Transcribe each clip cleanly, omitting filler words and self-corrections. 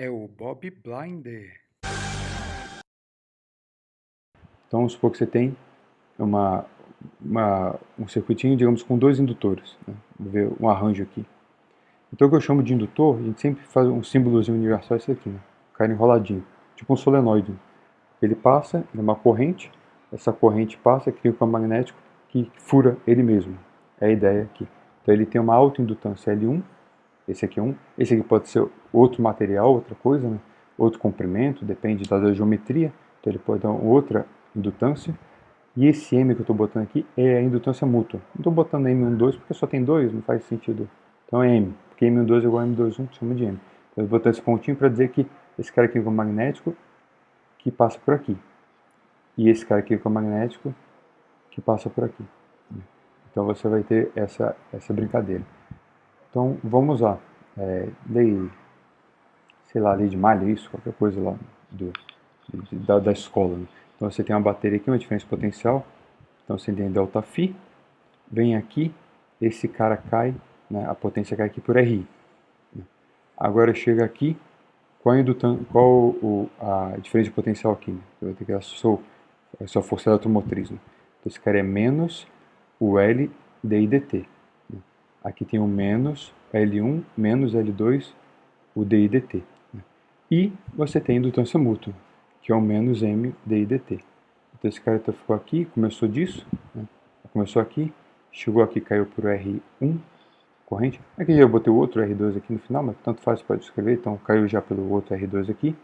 É o Bob Blinder. Então, vamos supor que você tem um circuitinho, digamos, com dois indutores. Né? Vou ver um arranjo aqui. Então, o que eu chamo de indutor, a gente sempre faz um símbolozinho universal, esse aqui, né? Cara enroladinho, tipo um solenoide. Ele passa, ele é uma corrente, essa corrente passa, cria um campo magnético que fura ele mesmo. É a ideia aqui. Então, ele tem uma autoindutância L1, esse aqui é um, esse aqui pode ser outro material, outra coisa, né? Outro comprimento, depende da geometria, então ele pode dar outra indutância. E esse M que eu estou botando aqui é a indutância mútua. Não estou botando M12 porque só tem dois, não faz sentido. Então é M, porque M12 é igual a M21, chama de M. Então eu vou botar esse pontinho para dizer que esse cara aqui é o magnético que passa por aqui. E esse cara aqui é o magnético que passa por aqui. Então você vai ter essa brincadeira. Então vamos lá. Lei, sei lá, lei de malha, isso, qualquer coisa lá da escola. Né? Então você tem uma bateria aqui, uma diferença potencial. Então você tem ΔΦ, vem aqui, esse cara cai, né, a potência cai aqui por RI. Agora chega aqui, qual a diferença de potencial aqui? Né? Eu vou ter que a sua força eletromotriz. Né? Então esse cara é menos o L dI dt. Né? Aqui tem o menos L1 menos L2 o dI dt. Né? E você tem indutância mútua, que é o menos M dI dt. Então esse cara ficou aqui, começou disso, né? Começou aqui, chegou aqui, caiu por R1, corrente. Aqui eu botei o outro R2 aqui no final, mas tanto faz, pode escrever, então caiu já pelo outro R2 aqui.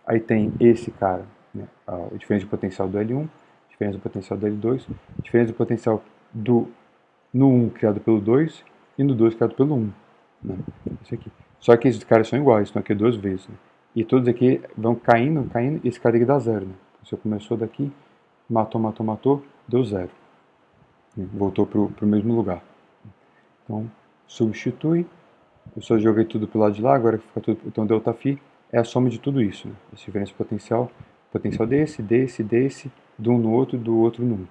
Aí tem esse cara, né? A diferença de potencial do L1, diferença do potencial do L2, diferença do potencial no 1 criado pelo 2 e no 2 criado pelo 1. Né? Esse aqui. Só que esses caras são iguais, estão aqui duas vezes. Né? E todos aqui vão caindo, e esse cara aqui dá zero. Né? Você começou daqui, matou, deu zero. Voltou para o mesmo lugar. Então, substitui. Eu só joguei tudo para o lado de lá, agora fica tudo. Então, ΔΦ é a soma de tudo isso. Né? Essa diferença potencial desse, de um no outro, do outro no um.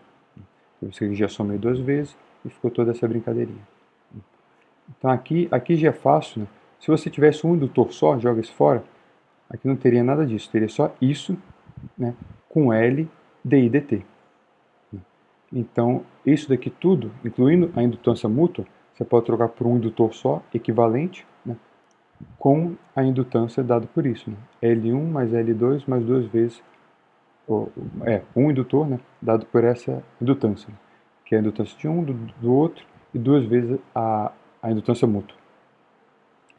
Então, você já somei duas vezes e ficou toda essa brincadeirinha. Então, aqui já é fácil. Né? Se você tivesse um indutor só, joga isso fora, aqui não teria nada disso. Teria só isso, né, com L, dI, dt. Então, isso daqui tudo, incluindo a indutância mútua, você pode trocar por um indutor só, equivalente, né, com a indutância dada por isso. Né? L1 mais L2 mais duas vezes, um indutor, né, dado por essa indutância, né, que é a indutância de um, do outro, e duas vezes a indutância mútua.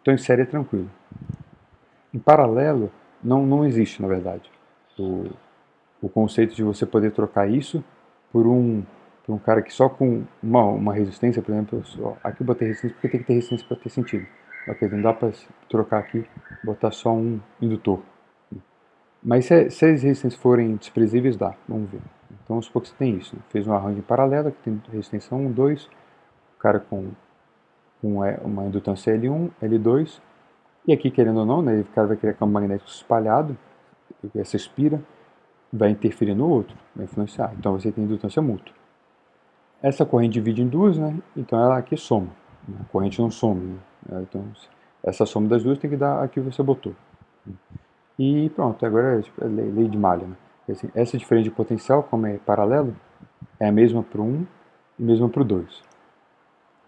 Então, em série é tranquilo. Em paralelo, não existe, na verdade, o conceito de você poder trocar isso por um cara que só com uma resistência, por exemplo, aqui eu botei resistência porque tem que ter resistência para ter sentido. Ok, não dá para trocar aqui, botar só um indutor. Mas se as resistências forem desprezíveis, dá, vamos ver. Então vamos supor que você tem isso, né? Fez um arranjo em paralelo, que tem resistência 1, 2, o cara com uma indutância L1, L2, e aqui querendo ou não, né, o cara vai criar campo magnético espalhado, essa espira, vai interferir no outro, vai influenciar. Então você tem indutância mútua. Essa corrente divide em duas, né? Então ela aqui soma. A corrente não some. Né? Então essa soma das duas tem que dar a que você botou. E pronto, agora é lei de malha. Né? Assim, essa diferença de potencial, como é paralelo, é a mesma para o 1 e a mesma para o 2.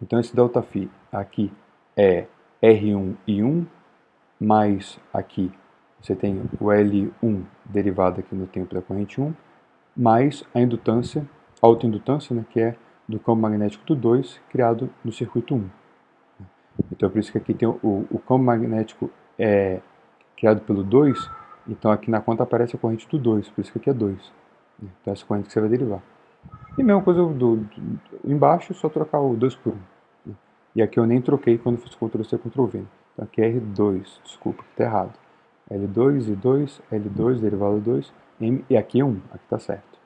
Então esse ΔΦ aqui é R1 e 1, mais aqui você tem o L1 derivado aqui no tempo da corrente 1, mais a indutância, a autoindutância, né, que é do campo magnético do 2 criado no circuito 1. Então por isso que aqui tem o campo magnético criado pelo 2, então aqui na conta aparece a corrente do 2, por isso que aqui é 2. Então essa corrente que você vai derivar. E mesma coisa embaixo, só trocar o 2 por 1. E aqui eu nem troquei quando fiz Ctrl+C, Ctrl+V. Então aqui é R2, desculpa, que está errado. L2 e 2, L2, derivado 2, M, e aqui é 1, aqui está certo.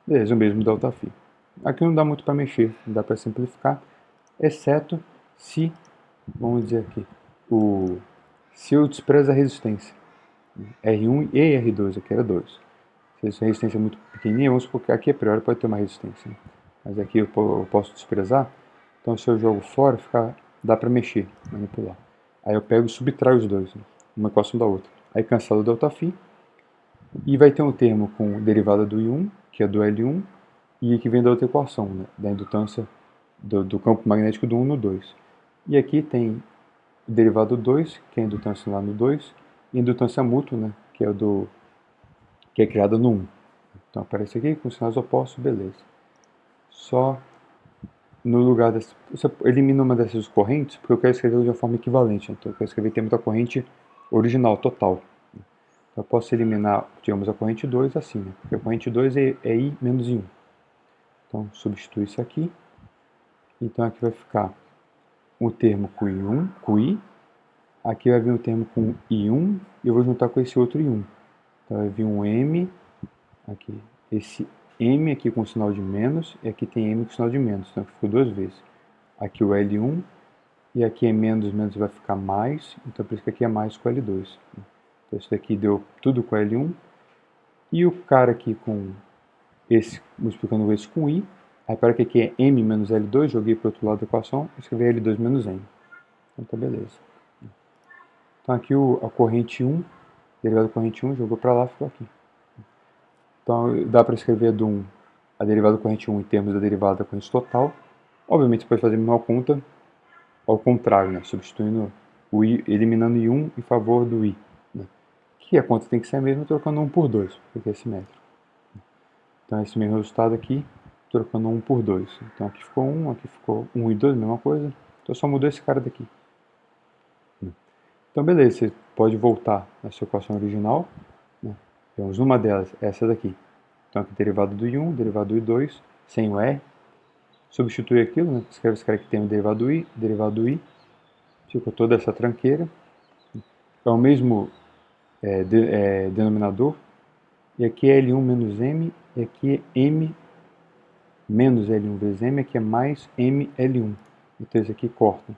Beleza, o mesmo ΔΦ. Aqui não dá muito para mexer, não dá para simplificar, exceto se, vamos dizer aqui, se eu desprezo a resistência. R1 e R2, aqui era 2. Se essa resistência é muito pequenininha, vamos supor que aqui a priori pode ter uma resistência. Né? Mas aqui eu posso desprezar, então se eu jogo fora, dá para mexer, manipular. Aí eu pego e subtraio os dois. Né? uma equação da outra. Aí cancela o ΔΦ e vai ter um termo com derivada do I1, que é do L1, e que vem da outra equação, né, da indutância do campo magnético do 1 no 2. E aqui tem o derivado do 2, que é a indutância lá no 2, e a indutância mútua, né, que é criada no 1. Então aparece aqui com sinais opostos, beleza. Só no lugar dessa, você elimina uma dessas correntes, porque eu quero escrever de uma forma equivalente. Então eu quero escrever termo da corrente original, total. Então eu posso eliminar, digamos, a corrente 2 assim, né? Porque a corrente 2 é I menos I1. Então substitui isso aqui. Então aqui vai ficar um termo com I1, com I. Aqui vai vir um termo com I1 e eu vou juntar com esse outro I1. Então vai vir um M, aqui, esse M aqui com sinal de menos, e aqui tem M com sinal de menos, então ficou duas vezes. Aqui o L1, e aqui é menos, menos vai ficar mais, então por isso que aqui é mais com L2. Então isso daqui deu tudo com L1, e o cara aqui com esse, multiplicando esse com I, aí para que aqui é M menos L2, joguei para o outro lado da equação, escrevi L2 menos M. Então tá beleza. Então aqui a corrente 1, derivada da corrente 1, jogou para lá, ficou aqui. Então dá para escrever a derivada da corrente 1 em termos da derivada da corrente total. Obviamente você pode fazer a mesma conta ao contrário, né? Substituindo o I, eliminando I1 em favor do I. Né? Que a conta tem que ser a mesma trocando 1 por 2, porque é simétrico. Então esse mesmo resultado aqui, trocando 1 por 2. Então aqui ficou 1, aqui ficou 1 e 2, mesma coisa. Então só mudou esse cara daqui. Então beleza, você pode voltar na sua equação original. Né? Temos uma delas, essa daqui. Então aqui derivado do I1, derivado do I2, sem o R. Substitui aquilo, né? Escreve esse cara que tem o derivado do I, derivado do I. Fica toda essa tranqueira. É o mesmo denominador. E aqui é L1 menos M, e aqui é M menos L1 vezes M, aqui é mais M L1. Então esse aqui corta.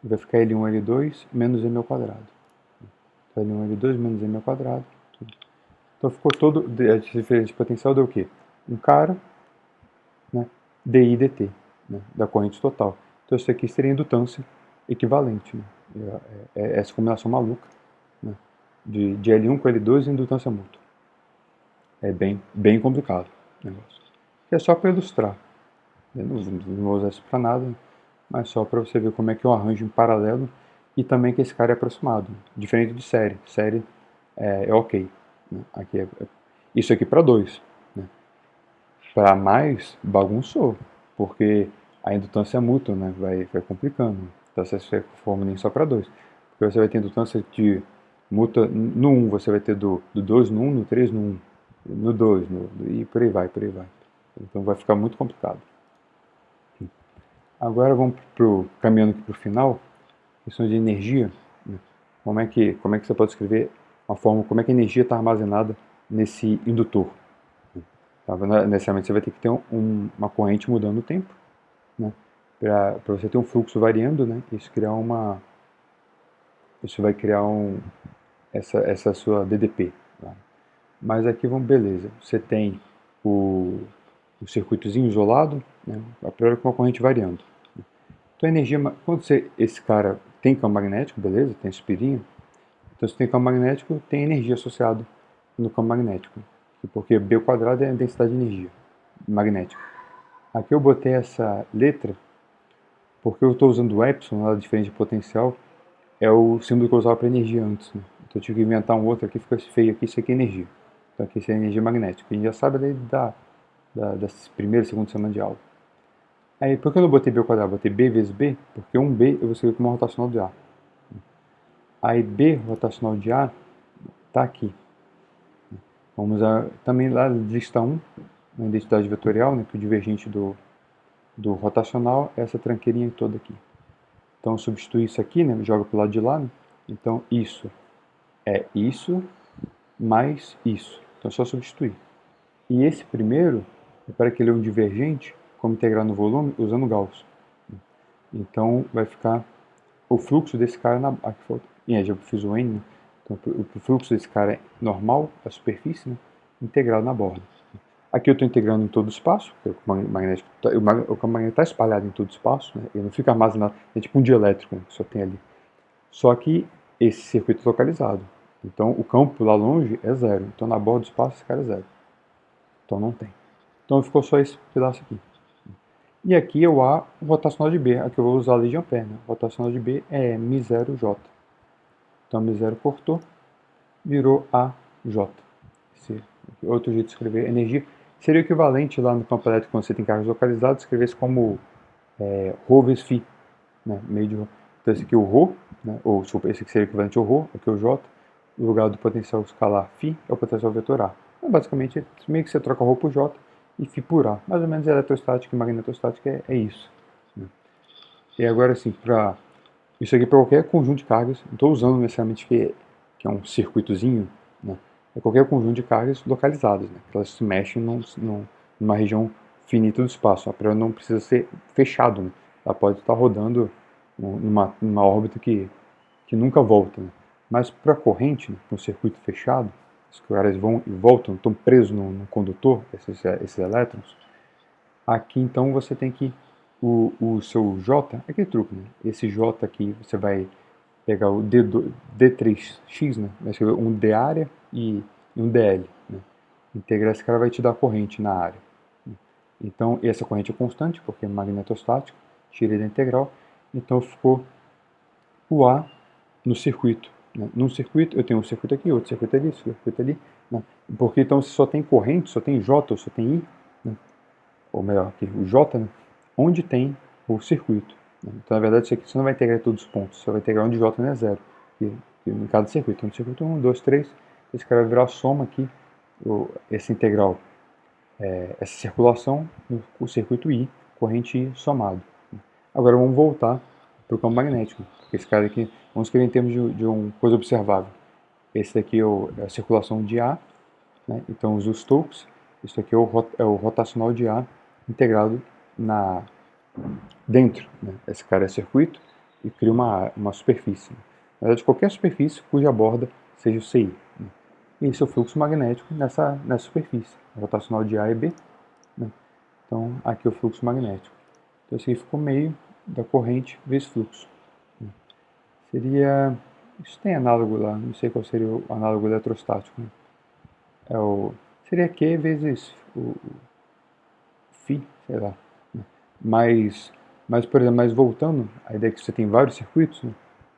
Vai ficar L1 L2 menos M ao quadrado. Então L1 L2 menos M ao quadrado. Tudo. Então ficou todo, a diferença de potencial deu o quê? Um cara, né, dI dt, né, da corrente total. Então isso aqui seria indutância equivalente. Né? Essa combinação maluca, né, de L1 com L2 e indutância mútua. É bem complicado o negócio. É só para ilustrar. Eu não vou usar isso para nada, mas só para você ver como é que eu arranjo em paralelo e também que esse cara é aproximado. Diferente de série. Série é ok. Né? Aqui isso aqui para 2. Né? Para mais, bagunçou. Porque a indutância é mútua, né? vai complicando. Então se você for nem só para 2. Porque você vai ter indutância de mútua no 1, você vai ter do 2 no 1, no 3 no 1, no 2, e por aí vai, por aí vai. Então vai ficar muito complicado. Agora vamos caminhando aqui para o final, questão de energia. Né? Como é que você pode escrever uma forma, como é que a energia está armazenada nesse indutor? Tá? Necessariamente você vai ter que ter uma corrente mudando o tempo, né? Para você ter um fluxo variando, né? Isso vai criar essa sua DDP. Tá? Mas aqui vamos, beleza. Você tem o circuitozinho isolado, né? A priori com a corrente variando. Então a energia, quando esse cara tem campo magnético, beleza, tem espirinho, então se tem campo magnético, tem energia associada no campo magnético, porque B ao quadrado é a densidade de energia magnética. Aqui eu botei essa letra porque eu estou usando o epsilon, nada diferente de potencial, é o símbolo que eu usava para energia antes. Né? Então eu tive que inventar um outro aqui, ficou feio aqui, isso aqui é energia. Então aqui isso é energia magnética, a gente já sabe da primeira e segunda semana de aula. Aí, por que eu não botei B ao quadrado? Botei B vezes B, porque um B eu vou escrever como rotacional de A. Aí B rotacional de A está aqui. Vamos usar também lá lista 1, na identidade vetorial, né, que o divergente do rotacional é essa tranqueirinha toda aqui. Então substitui isso aqui, né, joga para o lado de lá. Né? Então isso é isso mais isso. Então é só substituir. E esse primeiro é para que ele é um divergente, como integrar no volume, usando Gauss. Então vai ficar o fluxo desse cara já fiz o N, né? Então o fluxo desse cara é normal, a superfície, né? Integrado na borda. Aqui eu estou integrando em todo o espaço, porque o campo magnético está espalhado em todo o espaço, né? Ele não fica armazenado, é tipo um dielétrico, né? Que só tem ali. Só que esse circuito localizado. Então o campo lá longe é zero. Então na borda do espaço esse cara é zero. Então não tem. Então ficou só esse pedaço aqui. E aqui é o A rotacional de B. Aqui eu vou usar a lei de Ampère. Né? O rotacional de B é μ0J. Então μ0 cortou, virou AJ. Outro jeito de escrever energia. Seria o equivalente lá no campo elétrico, quando você tem cargas localizadas, escrevesse como Rho vezes Φ. Né? Meio de Rho. Então esse aqui é o Rho, né? Ou desculpa, esse aqui seria o equivalente ao Rho, aqui é o J. No lugar do potencial escalar Φ é o potencial vetor A. Então, basicamente, meio que você troca Rho por J e Φ por A. Mais ou menos eletrostática e magnetostática é isso. Né? E agora assim, para isso aqui para qualquer conjunto de cargas, não estou usando necessariamente que é um circuitozinho, né? É qualquer conjunto de cargas localizadas, né? Que elas se mexem numa região finita do espaço. A priori não precisa ser fechado, né? Ela pode estar rodando numa órbita que nunca volta. Né? Mas para a corrente, né, para um circuito fechado, os caras vão e voltam, estão presos no condutor, esses elétrons. Aqui então você tem que o seu J, é aquele truque, né? Esse J aqui você vai pegar o D3X, né? Vai escrever um D área e um DL. Né? Integrar esse cara vai te dar corrente na área. Então essa corrente é constante, porque é magnetostático, tirei da integral, então ficou o A no circuito. Né? Num circuito, eu tenho um circuito aqui, outro circuito ali, circuito ali. Né? Porque então se só tem corrente, só tem J ou só tem I, né? Ou melhor, aqui, o J, né? Onde tem o circuito. Né? Então, na verdade, isso aqui você não vai integrar todos os pontos, você vai integrar onde J não é zero. Em cada circuito. Então, no circuito 1, 2, 3, esse cara vai virar a soma aqui, essa integral, essa circulação, o circuito I, corrente I somado. Agora vamos voltar para o campo magnético. Porque esse cara aqui, vamos escrever em termos de uma coisa observável. Esse daqui é a circulação de A, né? Então os Stokes, isso aqui é o rotacional de A integrado dentro. Né? Esse cara é circuito e cria uma superfície. Na verdade, qualquer superfície cuja borda seja o CI. Né? E esse é o fluxo magnético nessa superfície, rotacional de A e B. Né? Então, aqui é o fluxo magnético. Então, esse aqui ficou meio da corrente vezes fluxo. Né? Seria... Isso tem análogo lá, não sei qual seria o análogo eletrostático. Né? Seria Q vezes o Φ, sei lá. Né? Por exemplo, mas voltando, a ideia é que você tem vários circuitos, né?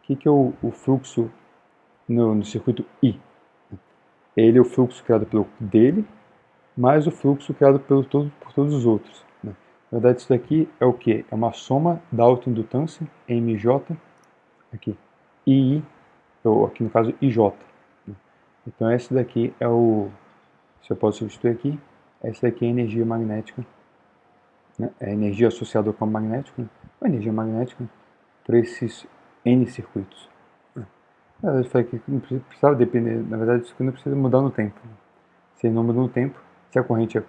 O que é o fluxo no circuito I? Ele é o fluxo criado pelo dele, mais o fluxo criado por todos os outros. Né? Na verdade, isso daqui é o que? É uma soma da autoindutância, MJ, aqui, II, ou aqui no caso IJ. Né? Então esse daqui é o, se eu posso substituir aqui, essa daqui é a energia magnética, né? É a energia associada ao campo magnético, né? A energia magnética para esses N circuitos. Na verdade, eu falei que não precisava depender, na verdade, isso aqui não precisa mudar no tempo. Né? Se não muda no tempo, se a corrente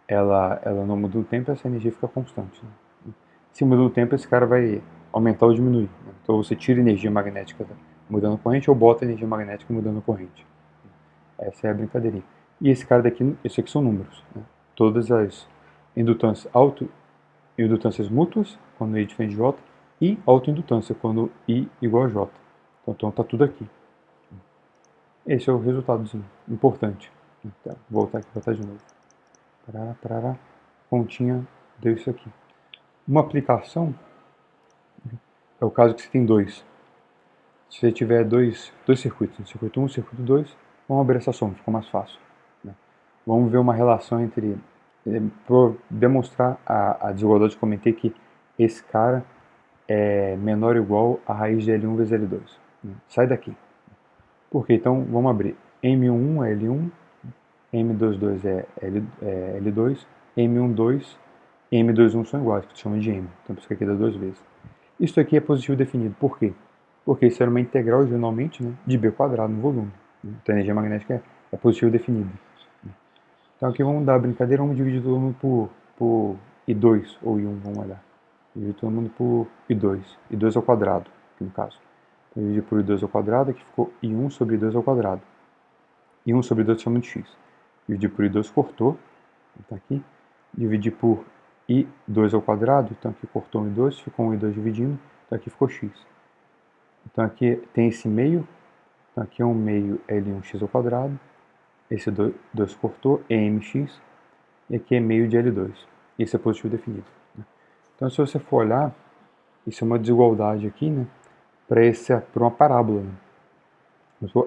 ela não muda no tempo, essa energia fica constante. Né? Se muda no tempo, esse cara vai aumentar ou diminuir. Né? Então você tira energia magnética mudando a corrente ou bota energia magnética mudando a corrente. Essa é a brincadeirinha. E esse cara daqui, esse aqui são números. Né? Todas as indutâncias indutâncias mútuas, quando I diferente de J, e autoindutância, quando I igual a J. Então está tudo aqui. Esse é o resultadozinho importante. Então, vou voltar aqui para botar de novo. Parará. Pontinha deu isso aqui. Uma aplicação é o caso que você tem dois. Se você tiver dois circuitos, circuito 1 e circuito 2, vamos abrir essa soma, fica mais fácil. Né? Vamos ver uma relação entre... Para demonstrar a desigualdade, eu comentei que esse cara é menor ou igual a raiz de L1 vezes L2. Né? Sai daqui. Por quê? Então, vamos abrir. M11 é L1, M22 é L2, M12 e M21 são iguais, que se chama de M. Então, por isso que aqui dá duas vezes. Isso aqui é positivo definido. Por quê? Porque isso era uma integral, geralmente, né, de B quadrado no volume. Então, a energia magnética é positivo definida. Então, aqui vamos dar a brincadeira, vamos dividir todo mundo por I2 ou I1, vamos olhar. Dividir todo mundo por I2. I2 ao quadrado, aqui no caso. Então, dividir por I2 ao quadrado, aqui ficou I1 sobre I2 ao quadrado. I1 sobre I2 chama de x. Dividir por I2 cortou, está aqui. Dividir por I2 ao quadrado, então aqui cortou um I2, ficou um I2 dividindo, então aqui ficou x. Então aqui tem esse meio, então aqui é um meio L1x ao quadrado, esse 2 cortou, é mx, e aqui é meio de L2. Esse é positivo definido. Então se você for olhar, isso é uma desigualdade aqui, né, para uma parábola. Né?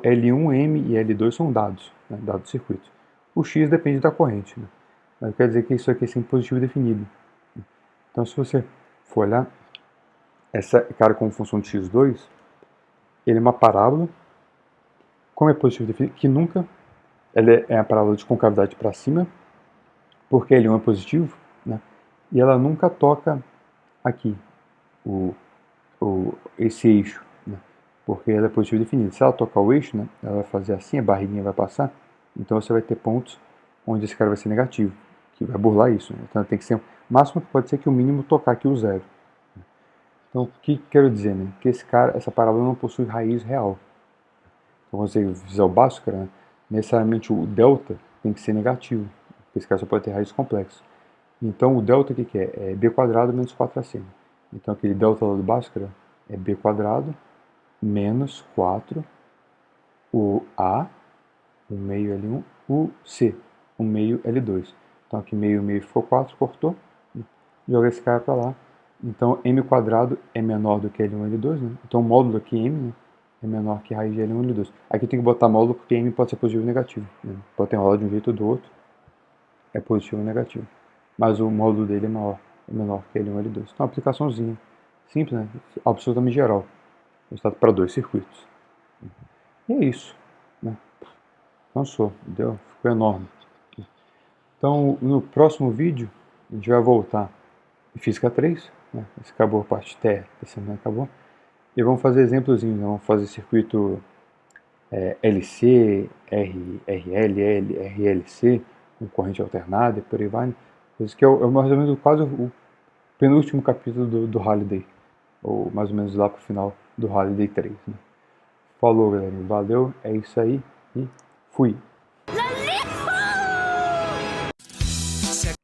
L1, M e L2 são dados, né, dados do circuito. O x depende da corrente, né? Mas quer dizer que isso aqui é sempre positivo definido. Então se você for olhar, essa cara como função de x2, ele é uma parábola, como é positivo definido, que nunca, ela é a parábola de concavidade para cima, porque L1 é positivo, né? E ela nunca toca aqui, esse eixo, né? Porque ela é positivo definido. Se ela tocar o eixo, né, ela vai fazer assim, a barriguinha vai passar, então você vai ter pontos onde esse cara vai ser negativo, que vai burlar isso. Né? Então tem que ser, o máximo que pode ser que o mínimo tocar aqui o zero. Então o que quero dizer? Né? Que essa parábola não possui raiz real. Então quando você fizer o Bhaskara, né, necessariamente o delta tem que ser negativo, porque esse cara só pode ter raiz complexa. Então o delta o que é? É b quadrado menos 4ac. Então aquele delta lá do Bhaskara é b quadrado menos 4, o A, o meio L1, o C, o meio L2. Então aqui meio ficou 4, cortou, joga esse cara para lá. Então m quadrado é menor do que L1 e L2, né? Então o módulo aqui m, né, é menor que raiz de L1 e L2. Aqui tem que botar módulo porque m pode ser positivo ou negativo. Né? Pode ter enrolado de um jeito ou do outro, é positivo ou negativo. Mas o módulo dele é menor que L1 e L2. Então uma aplicaçãozinha simples, né? Absolutamente geral. Resultado para 2 circuitos. E é isso. Né? Cansou, ficou enorme. Então, no próximo vídeo, a gente vai voltar em Física 3. Né? Esse acabou a parte T, essa semana acabou. E vamos fazer exemplozinhos. Né? Vamos fazer circuito LC, RL, RLC, com corrente alternada e por aí vai. Né? Isso que é mais ou menos quase o penúltimo capítulo do Halliday. Ou mais ou menos lá para o final do Halliday 3. Né? Falou, galera. Valeu, é isso aí e fui.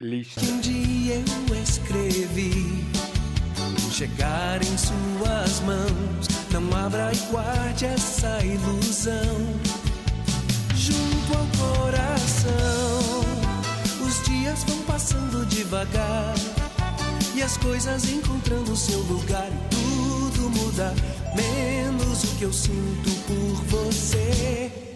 Lista. Um dia eu escrevi, chegar em suas mãos, não abra e guarde essa ilusão junto ao coração. Os dias vão passando devagar e as coisas encontrando seu lugar e tudo muda, menos o que eu sinto por você.